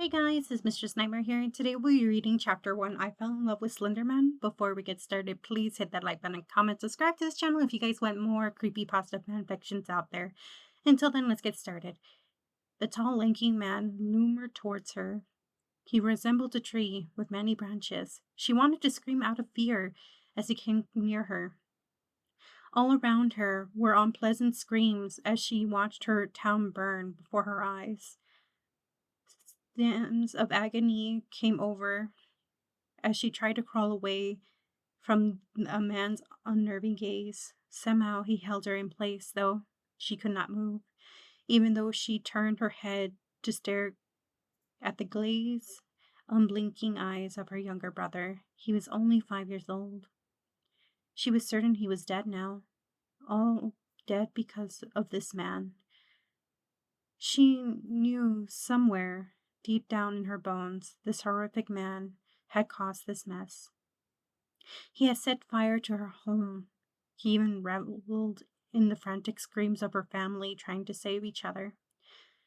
Hey guys, it's Mistress Nightmare here, and today we'll be reading Chapter 1, I Fell in Love with Slenderman. Before we get started, please hit that like button, comment, subscribe to this channel if you guys want more creepypasta fanfictions out there. Until then, let's get started. The tall, lanky man loomed towards her. He resembled a tree with many branches. She wanted to scream out of fear as he came near her. All around her were unpleasant screams as she watched her town burn before her eyes. Stems of agony came over as she tried to crawl away from a man's unnerving gaze. Somehow he held her in place, though she could not move, even though she turned her head to stare at the glazed, unblinking eyes of her younger brother. He was only 5 years old. She was certain he was dead now, all dead because of this man. She knew somewhere, deep down in her bones, this horrific man had caused this mess. He had set fire to her home. He even reveled in the frantic screams of her family trying to save each other.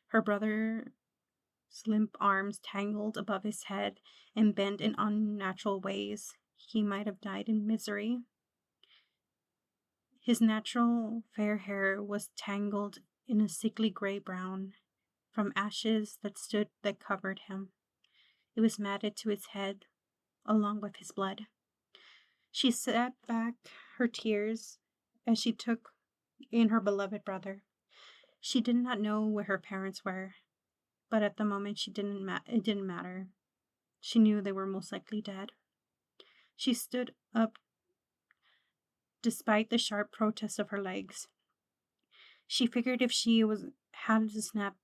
Her brother's limp arms tangled above his head and bent in unnatural ways. He might have died in misery. His natural fair hair was tangled in a sickly gray-brown from ashes that covered him. It was matted to his head, along with his blood. She set back her tears as she took in her beloved brother. She did not know where her parents were, but at the moment it didn't matter. She knew they were most likely dead. She stood up despite the sharp protest of her legs. She figured if she had to snap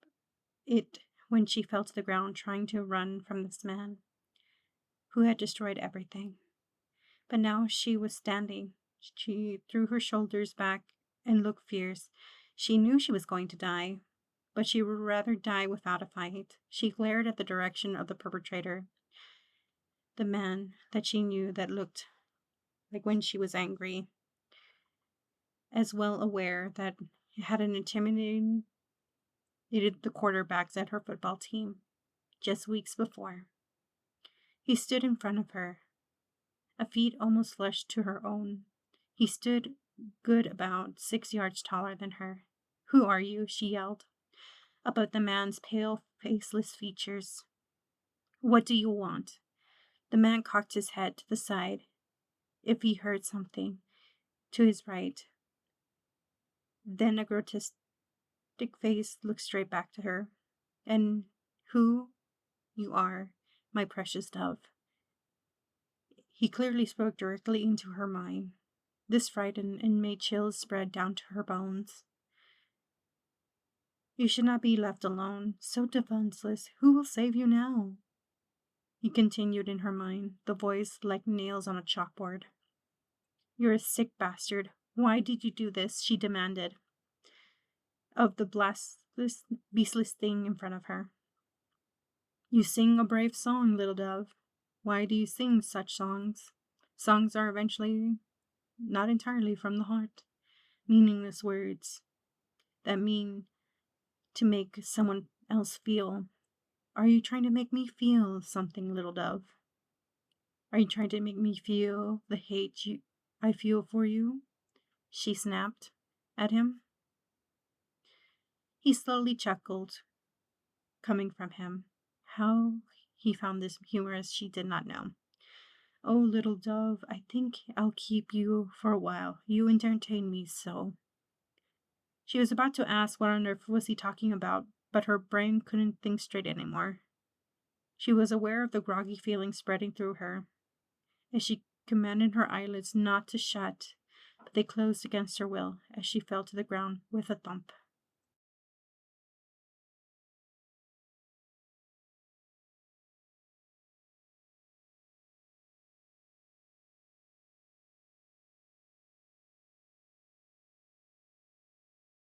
it when she fell to the ground trying to run from this man who had destroyed everything. But now she was standing. She threw her shoulders back and looked fierce. She knew she was going to die, but she would rather die without a fight. She glared at the direction of the perpetrator, the man that she knew that looked like when she was angry, as well aware that he had intimidated the quarterbacks at her football team just weeks before. He stood in front of her, a feet almost flush to her own. He stood good about 6 yards taller than her. "Who are you?" she yelled, about the man's pale, faceless features. "What do you want?" The man cocked his head to the side, if he heard something, to his right. Then a grotesque face looked straight back to her. "And who you are, my precious dove." He clearly spoke directly into her mind. This frightened and made chills spread down to her bones. "You should not be left alone, so defenseless. Who will save you now?" He continued in her mind, the voice like nails on a chalkboard. "You're a sick bastard. Why did you do this?" she demanded of the blastless, beastless thing in front of her. "You sing a brave song, little dove. Why do you sing such songs? Songs are eventually not entirely from the heart. Meaningless words that mean to make someone else feel. Are you trying to make me feel something, little dove? Are you trying to make me feel the I feel for you?" she snapped at him. He slowly chuckled, coming from him. How he found this humorous she did not know. "Oh, little dove, I think I'll keep you for a while. You entertain me so." She was about to ask what on earth was he talking about, but her brain couldn't think straight anymore. She was aware of the groggy feeling spreading through her, as she commanded her eyelids not to shut, but they closed against her will as she fell to the ground with a thump.